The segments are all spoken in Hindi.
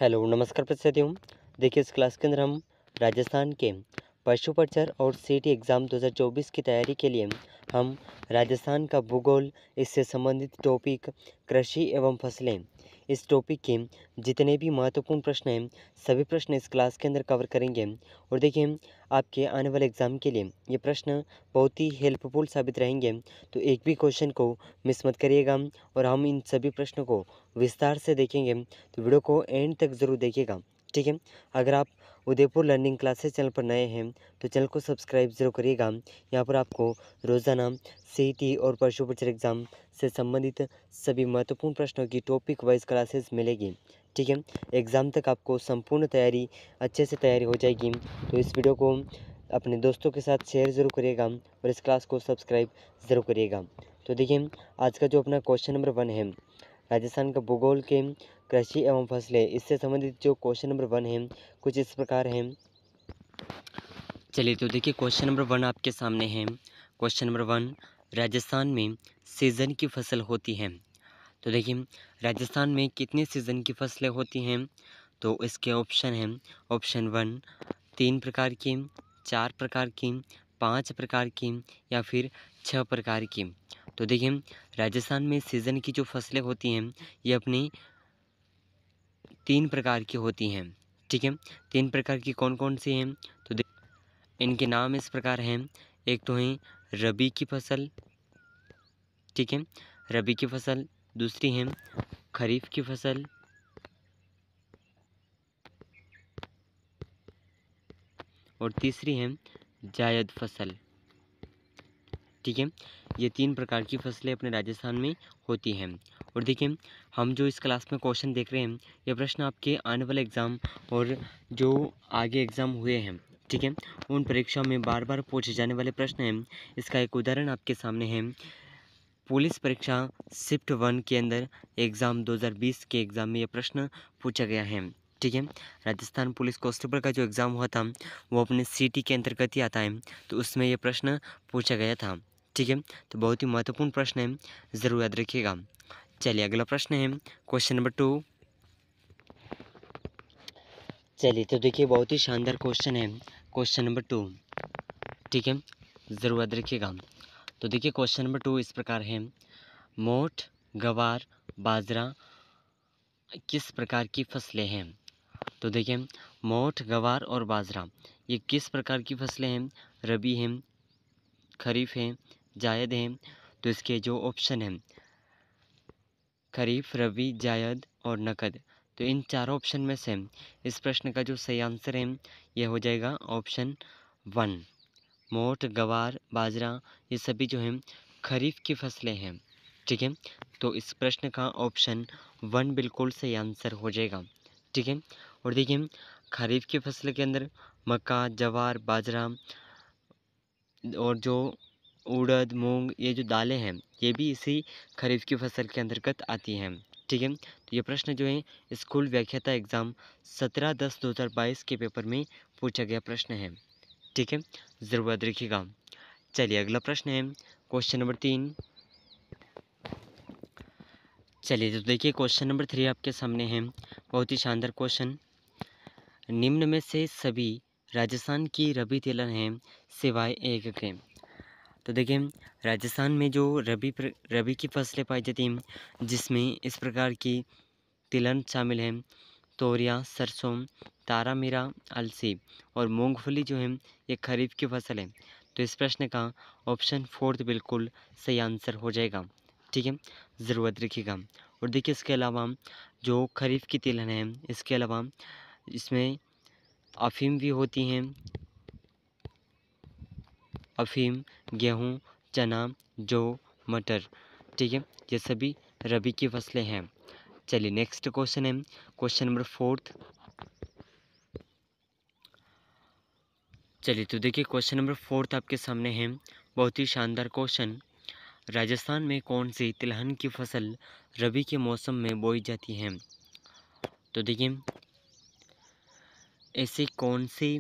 हेलो नमस्कार प्रतिनिधियों। देखिए इस क्लास के अंदर हम राजस्थान के पशु प्रचार और सीटी एग्ज़ाम 2024 की तैयारी के लिए हम राजस्थान का भूगोल, इससे संबंधित टॉपिक, कृषि एवं फसलें, इस टॉपिक के जितने भी महत्वपूर्ण प्रश्न हैं सभी प्रश्न इस क्लास के अंदर कवर करेंगे। और देखिए आपके आने वाले एग्ज़ाम के लिए ये प्रश्न बहुत ही हेल्पफुल साबित रहेंगे, तो एक भी क्वेश्चन को मिस मत करिएगा और हम इन सभी प्रश्नों को विस्तार से देखेंगे, तो वीडियो को एंड तक ज़रूर देखिएगा। ठीक है। अगर आप उदयपुर लर्निंग क्लासेस चैनल पर नए हैं तो चैनल को सब्सक्राइब जरूर करिएगा। यहाँ पर आपको रोज़ाना सीईटी और पशु प्रचार एग्ज़ाम से संबंधित सभी महत्वपूर्ण प्रश्नों की टॉपिक वाइज क्लासेस मिलेगी। ठीक है। एग्ज़ाम तक आपको संपूर्ण तैयारी अच्छे से तैयारी हो जाएगी। तो इस वीडियो को अपने दोस्तों के साथ शेयर ज़रूर करिएगा और इस क्लास को सब्सक्राइब ज़रूर करिएगा। तो देखिए आज का जो अपना क्वेश्चन नंबर 1 है, राजस्थान का भूगोल के कृषि एवं फसलें, इससे संबंधित जो क्वेश्चन नंबर 1 है कुछ इस प्रकार है। चलिए तो देखिए क्वेश्चन नंबर 1 आपके सामने है। क्वेश्चन नंबर 1, राजस्थान में सीज़न की फसल होती है। तो देखिए राजस्थान में कितने सीज़न की फसलें होती हैं, तो इसके ऑप्शन हैं। ऑप्शन 1 3 प्रकार की, 4 प्रकार की, 5 प्रकार की या फिर 6 प्रकार की। तो देखिए राजस्थान में सीज़न की जो फसलें होती हैं ये अपनी 3 प्रकार की होती हैं। ठीक है। 3 प्रकार की कौन कौन सी हैं, तो इनके नाम इस प्रकार हैं। एक तो है रबी की फसल, ठीक है, रबी की फसल। दूसरी है खरीफ की फसल, और तीसरी है जायद फसल। ठीक है। ये 3 प्रकार की फसलें अपने राजस्थान में होती हैं। और देखिए हम जो इस क्लास में क्वेश्चन देख रहे हैं ये प्रश्न आपके आने वाले एग्ज़ाम और जो आगे एग्ज़ाम हुए हैं, ठीक है, उन परीक्षाओं में बार बार पूछे जाने वाले प्रश्न हैं। इसका एक उदाहरण आपके सामने है। पुलिस परीक्षा शिफ्ट 1 के अंदर एग्ज़ाम 2020 के एग्ज़ाम में ये प्रश्न पूछा गया है। ठीक है। राजस्थान पुलिस कांस्टेबल का जो एग्ज़ाम हुआ था वो अपने सीटी के अंतर्गत ही आता है, तो उसमें ये प्रश्न पूछा गया था। ठीक है। तो बहुत ही महत्वपूर्ण प्रश्न है, ज़रूर याद रखिएगा। चलिए अगला प्रश्न है क्वेश्चन नंबर 2। चलिए तो देखिए बहुत ही शानदार क्वेश्चन है क्वेश्चन नंबर 2। ठीक है, ज़रूर याद रखिएगा। तो देखिए क्वेश्चन नंबर 2 इस प्रकार है। मोठ, गवार, बाजरा किस प्रकार की फसलें हैं। तो देखिए मोठ, गवार और बाजरा ये किस प्रकार की फसलें हैं। रबी हैं, खरीफ हैं, जायद हैं। तो इसके जो ऑप्शन हैं खरीफ, रबी, जायद और नकद, तो इन चारों ऑप्शन में से इस प्रश्न का जो सही आंसर है यह हो जाएगा ऑप्शन 1। मोठ, गवार, बाजरा ये सभी जो हैं खरीफ की फसलें हैं। ठीक है। तो इस प्रश्न का ऑप्शन 1 बिल्कुल सही आंसर हो जाएगा। ठीक है। और देखिए खरीफ की फसल के अंदर मक्का, जवार, बाजरा और जो उड़द, मूंग ये जो दालें हैं ये भी इसी खरीफ की फसल के अंतर्गत आती हैं। ठीक है। तो ये प्रश्न जो है स्कूल व्याख्याता एग्ज़ाम 17/10/2022 के पेपर में पूछा गया प्रश्न है। ठीक है, ज़रूर याद रखिएगा। चलिए अगला प्रश्न है क्वेश्चन नंबर 3। चलिए तो देखिए क्वेश्चन नंबर 3 आपके सामने है। बहुत ही शानदार क्वेश्चन। निम्न में से सभी राजस्थान की रबी तिलहन हैं सिवाय एक के। तो देखिए राजस्थान में जो रबी की फसलें पाई जाती हैं जिसमें इस प्रकार की तिलहन शामिल हैं। तोरियां, सरसों, तारा मीरा, अलसी और मूंगफली जो है ये खरीफ की फसल है। तो इस प्रश्न का ऑप्शन 4 बिल्कुल सही आंसर हो जाएगा। ठीक है, ज़रूर याद रखिएगा। और देखिए इसके अलावा जो खरीफ की तिलहन है इसके अलावा इसमें अफ़ीम भी होती हैं। अफ़ीम, गेहूँ, चना, जौ, मटर, ठीक है, ये सभी रबी की फसलें हैं। चलिए नेक्स्ट क्वेश्चन है क्वेश्चन नंबर 4। चलिए तो देखिए क्वेश्चन नंबर 4 आपके सामने है। बहुत ही शानदार क्वेश्चन। राजस्थान में कौन सी तिलहन की फसल रबी के मौसम में बोई जाती है। तो देखिए ऐसी कौन सी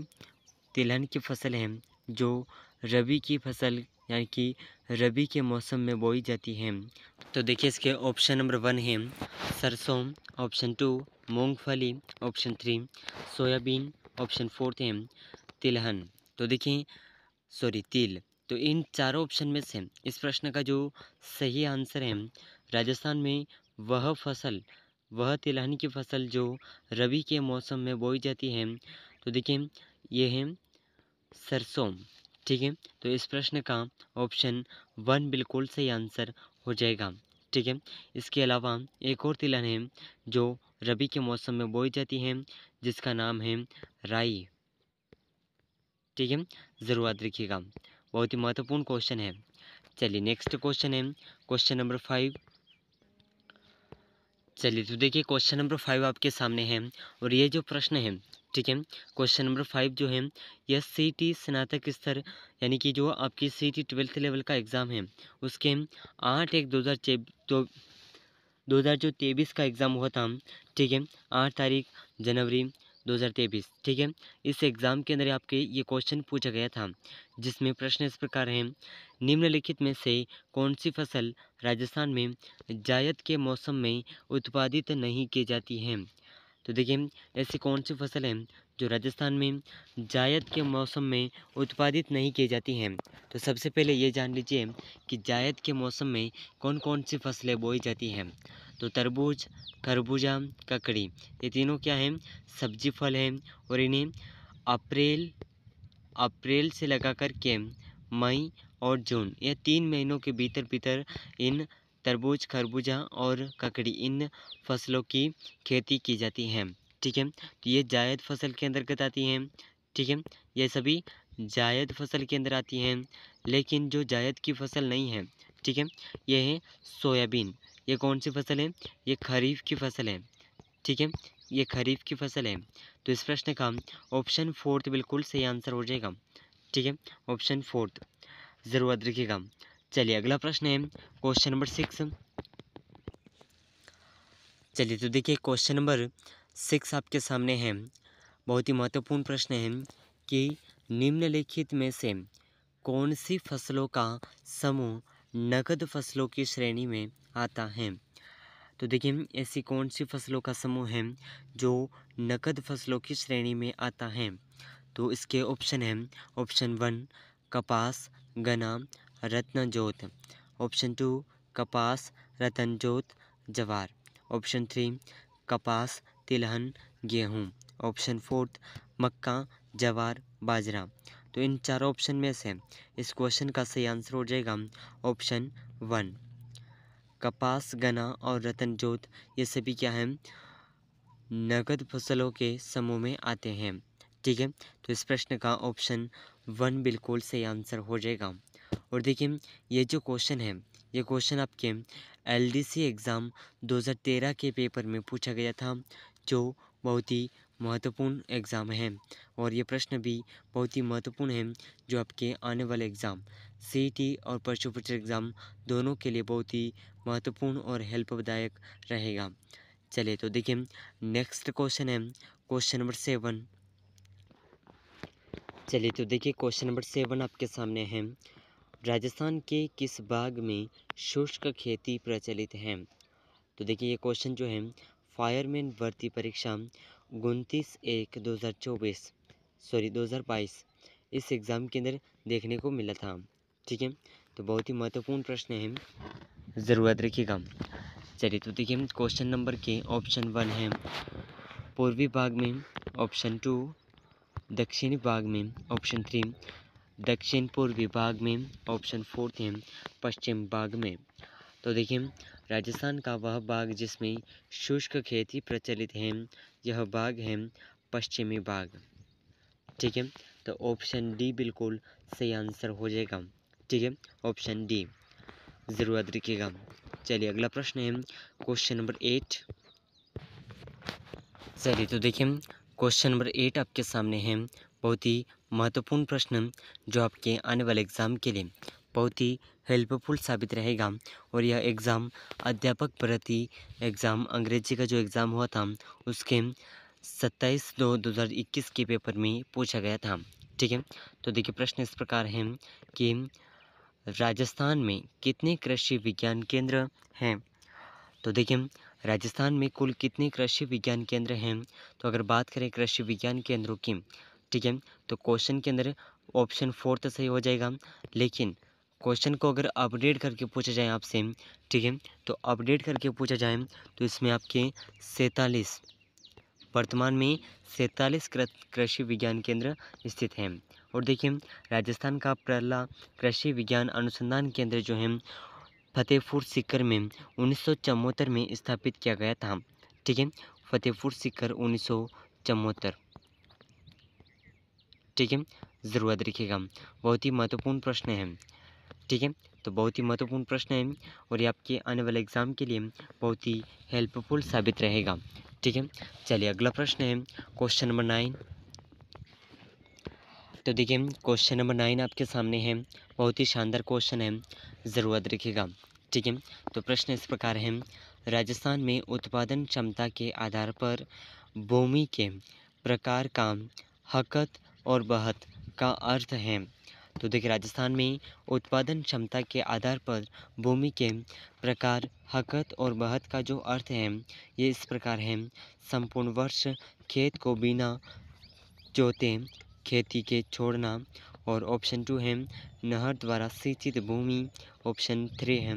तिलहन की फसल है जो रबी की फसल यानी कि रबी के मौसम में बोई जाती है। तो देखिए इसके ऑप्शन नंबर 1 है सरसों, ऑप्शन 2 मूंगफली, ऑप्शन 3 सोयाबीन, ऑप्शन 4 है तिलहन। तो देखिए तिल। तो इन चारों ऑप्शन में से इस प्रश्न का जो सही आंसर है राजस्थान में वह तिलहन की फसल जो रबी के मौसम में बोई जाती है। तो देखिए ये है सरसों। ठीक है, तो इस प्रश्न का ऑप्शन 1 बिल्कुल सही आंसर हो जाएगा। ठीक है, इसके अलावा एक और तिलहन है जो रबी के मौसम में बोई जाती है जिसका नाम है राई। ठीक है, ज़रूर याद रखिएगा, बहुत ही महत्वपूर्ण क्वेश्चन है। चलिए नेक्स्ट क्वेश्चन है क्वेश्चन नंबर 5। चलिए तो देखिए क्वेश्चन नंबर 5 आपके सामने है और ये जो प्रश्न है, ठीक है, क्वेश्चन नंबर 5 जो है यह सीटी स्नातक स्तर यानी कि जो आपकी सीटी 12th लेवल का एग्ज़ाम है उसके 8/1/2023 का एग्ज़ाम हुआ था। ठीक है, 8 तारीख जनवरी 2023। ठीक है, इस एग्ज़ाम के अंदर आपके ये क्वेश्चन पूछा गया था जिसमें प्रश्न इस प्रकार हैं, निम्नलिखित में से कौन सी फसल राजस्थान में जायद के मौसम में उत्पादित नहीं की जाती है। तो देखिए ऐसी कौन सी फसल है जो राजस्थान में जायद के मौसम में उत्पादित नहीं की जाती हैं। तो सबसे पहले ये जान लीजिए कि जायद के मौसम में कौन कौन सी फसलें बोई जाती हैं। तो तरबूज, खरबूजा, ककड़ी, ये तीनों क्या हैं, सब्जी फल हैं और इन्हें अप्रैल अप्रैल से लगाकर के मई और जून ये 3 महीनों के भीतर भीतर इन तरबूज, खरबूजा और ककड़ी इन फसलों की खेती की जाती है। ठीक है, तो ये जायद फसल के अंतर्गत आती हैं। ठीक है, ये सभी जायद फसल के अंदर आती हैं। लेकिन जो जायद की फसल नहीं है, ठीक है, ये है सोयाबीन। ये कौन सी फसल है, ये खरीफ की फसल है। ठीक है, ये खरीफ की फसल है। तो इस प्रश्न का ऑप्शन 4 बिल्कुल सही आंसर हो जाएगा। ठीक है, ऑप्शन 4 ज़रूर याद रखिएगा। चलिए अगला प्रश्न है क्वेश्चन नंबर 6। चलिए तो देखिए क्वेश्चन नंबर 6 आपके सामने है, बहुत ही महत्वपूर्ण प्रश्न है कि निम्नलिखित में से कौन सी फसलों का समूह नकद फसलों की श्रेणी में आता है। तो देखिए ऐसी कौन सी फसलों का समूह है जो नकद फसलों की श्रेणी में आता है। तो इसके ऑप्शन हैं, ऑप्शन 1 कपास, गन्ना, रत्नजोत, ऑप्शन 2 कपास, रतनजोत, जवार, ऑप्शन 3 कपास, तिलहन, गेहूँ, ऑप्शन 4 मक्का, जवार, बाजरा। तो इन चारों ऑप्शन में से इस क्वेश्चन का सही आंसर हो जाएगा ऑप्शन 1 कपास, गन्ना और रतनजोत। ये सभी क्या हैं, नगद फसलों के समूह में आते हैं। ठीक है, तो इस प्रश्न का ऑप्शन 1 बिल्कुल सही आंसर हो जाएगा। और देखिए ये जो क्वेश्चन है, ये क्वेश्चन आपके एलडीसी एग्ज़ाम 2013 के पेपर में पूछा गया था जो बहुत ही महत्वपूर्ण एग्ज़ाम है। और ये प्रश्न भी बहुत ही महत्वपूर्ण है जो आपके आने वाले एग्ज़ाम सीईटी और प्रश्नपत्र एग्ज़ाम दोनों के लिए बहुत ही महत्वपूर्ण और हेल्पदायक रहेगा। चलिए तो देखिए नेक्स्ट क्वेश्चन है क्वेश्चन नंबर 7। चलिए तो देखिए क्वेश्चन नंबर 7 आपके सामने है, राजस्थान के किस भाग में शुष्क खेती प्रचलित है। तो देखिए ये क्वेश्चन जो है फायरमैन भर्ती परीक्षा 2022 इस एग्ज़ाम के अंदर देखने को मिला था। ठीक है, तो बहुत ही महत्वपूर्ण प्रश्न है, ज़रूर याद रखिएगा। चलिए तो देखिए क्वेश्चन नंबर के ऑप्शन 1 है पूर्वी भाग में, ऑप्शन 2 दक्षिणी भाग में, ऑप्शन 3 दक्षिण पूर्वी भाग में, ऑप्शन 4 है पश्चिम भाग में। तो देखिए राजस्थान का वह भाग जिसमें शुष्क खेती प्रचलित है, यह भाग है पश्चिमी भाग। ठीक है, तो ऑप्शन डी बिल्कुल सही आंसर हो जाएगा। ठीक है, ऑप्शन डी ज़रूर याद रखिएगा। चलिए अगला प्रश्न है क्वेश्चन नंबर 8। चलिए तो देखिए क्वेश्चन नंबर 8 आपके सामने है, बहुत ही महत्वपूर्ण प्रश्न जो आपके आने वाले एग्ज़ाम के लिए बहुत ही हेल्पफुल साबित रहेगा। और यह एग्ज़ाम अध्यापक भर्ती एग्ज़ाम अंग्रेजी का जो एग्ज़ाम हुआ था उसके 27/2/2021 के पेपर में पूछा गया था। ठीक है, तो देखिए प्रश्न इस प्रकार है कि राजस्थान में कितने कृषि विज्ञान केंद्र हैं। तो देखिए राजस्थान में कुल कितने कृषि विज्ञान केंद्र हैं? तो अगर बात करें कृषि विज्ञान केंद्रों की, ठीक है, तो क्वेश्चन के अंदर ऑप्शन 4 तो सही हो जाएगा, लेकिन क्वेश्चन को अगर अपडेट करके पूछा जाए आपसे, ठीक है, तो अपडेट करके पूछा जाए तो इसमें आपके 47 वर्तमान में 47 कृषि विज्ञान केंद्र स्थित हैं। और देखिए राजस्थान का पहला कृषि विज्ञान अनुसंधान केंद्र जो है फतेहपुर सीकर में 1974 में स्थापित किया गया था, ठीक है, फतेहपुर सीकर 1974, ठीक है, ज़रूर याद रखिएगा, बहुत ही महत्वपूर्ण प्रश्न है, ठीक है, तो बहुत ही महत्वपूर्ण प्रश्न है और ये आपके आने वाले एग्ज़ाम के लिए बहुत ही हेल्पफुल साबित रहेगा, ठीक है। चलिए अगला प्रश्न है क्वेश्चन नंबर 9। तो देखिए क्वेश्चन नंबर 9 आपके सामने है, बहुत ही शानदार क्वेश्चन है, ज़रूर याद रखिएगा, ठीक है। तो प्रश्न इस प्रकार है, राजस्थान में उत्पादन क्षमता के आधार पर भूमि के प्रकार का हकत और बहत का अर्थ है। तो देखिए राजस्थान में उत्पादन क्षमता के आधार पर भूमि के प्रकार हकत और बहत का जो अर्थ है ये इस प्रकार है, संपूर्ण वर्ष खेत को बिना जोते खेती के छोड़ना, और ऑप्शन 2 है नहर द्वारा सिंचित भूमि, ऑप्शन 3 है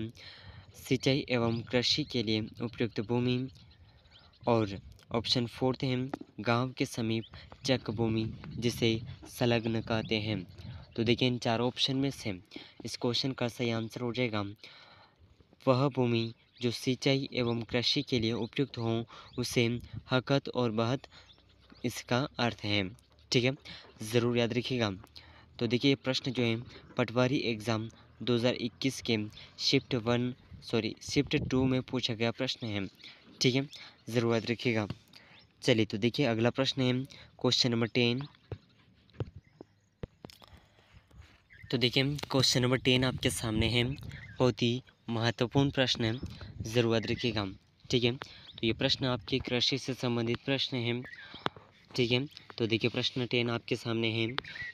सिंचाई एवं कृषि के लिए उपयुक्त भूमि, और ऑप्शन 4 है गांव के समीप चक भूमि जिसे संलग्न कहते हैं। तो देखिए इन चारों ऑप्शन में से इस क्वेश्चन का सही आंसर हो जाएगा वह भूमि जो सिंचाई एवं कृषि के लिए उपयुक्त हो उसे हकत और बहत इसका अर्थ है, ठीक है, ज़रूर याद रखिएगा। तो देखिए ये प्रश्न जो है पटवारी एग्ज़ाम 2021 के शिफ्ट 2 में पूछा गया प्रश्न है, ठीक है, ज़रूर याद रखिएगा। चलिए तो देखिए अगला प्रश्न है क्वेश्चन नंबर 10। तो देखिए क्वेश्चन नंबर 10 आपके सामने है, बहुत ही महत्वपूर्ण प्रश्न है, ज़रूर याद रखिएगा, ठीक है। तो ये प्रश्न आपके कृषि से संबंधित प्रश्न है, ठीक है। तो देखिए प्रश्न 10 आपके सामने है,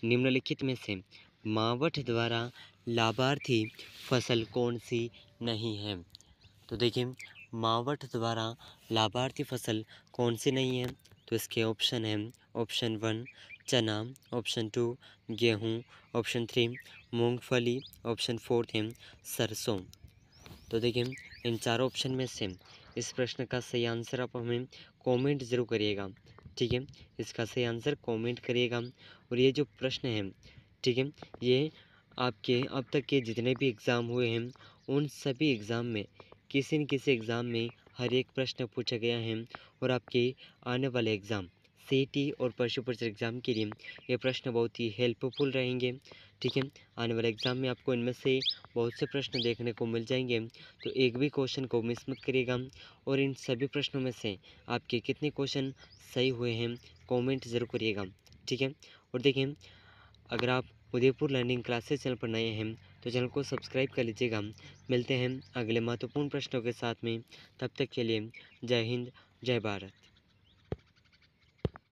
निम्नलिखित में से मावठ द्वारा लाभार्थी फसल कौन सी नहीं है? तो देखिए मावठ द्वारा लाभार्थी फसल कौन सी नहीं है? तो इसके ऑप्शन है, ऑप्शन 1 चना, ऑप्शन 2 गेहूँ, ऑप्शन 3 मूंगफली, ऑप्शन 4 है सरसों। तो देखिए इन चारों ऑप्शन में से इस प्रश्न का सही आंसर आप हमें कमेंट ज़रूर करिएगा, ठीक है, इसका सही आंसर कमेंट करिएगा। और ये जो प्रश्न है, ठीक है, ये आपके अब तक के जितने भी एग्ज़ाम हुए हैं उन सभी एग्ज़ाम में किसी न किसी एग्ज़ाम में हर एक प्रश्न पूछा गया है, और आपके आने वाले एग्ज़ाम सीईटी और पशु परिचय एग्ज़ाम के लिए ये प्रश्न बहुत ही हेल्पफुल रहेंगे, ठीक है। आने वाले एग्ज़ाम में आपको इनमें से बहुत से प्रश्न देखने को मिल जाएंगे, तो एक भी क्वेश्चन को मिस मत करिएगा। और इन सभी प्रश्नों में से आपके कितने क्वेश्चन सही हुए हैं कमेंट ज़रूर करिएगा, ठीक है। और देखिए अगर आप उदयपुर लर्निंग क्लासेस चैनल पर नए हैं तो चैनल को सब्सक्राइब कर लीजिएगा। मिलते हैं अगले महत्वपूर्ण प्रश्नों के साथ में, तब तक के लिए जय हिंद जय भारत।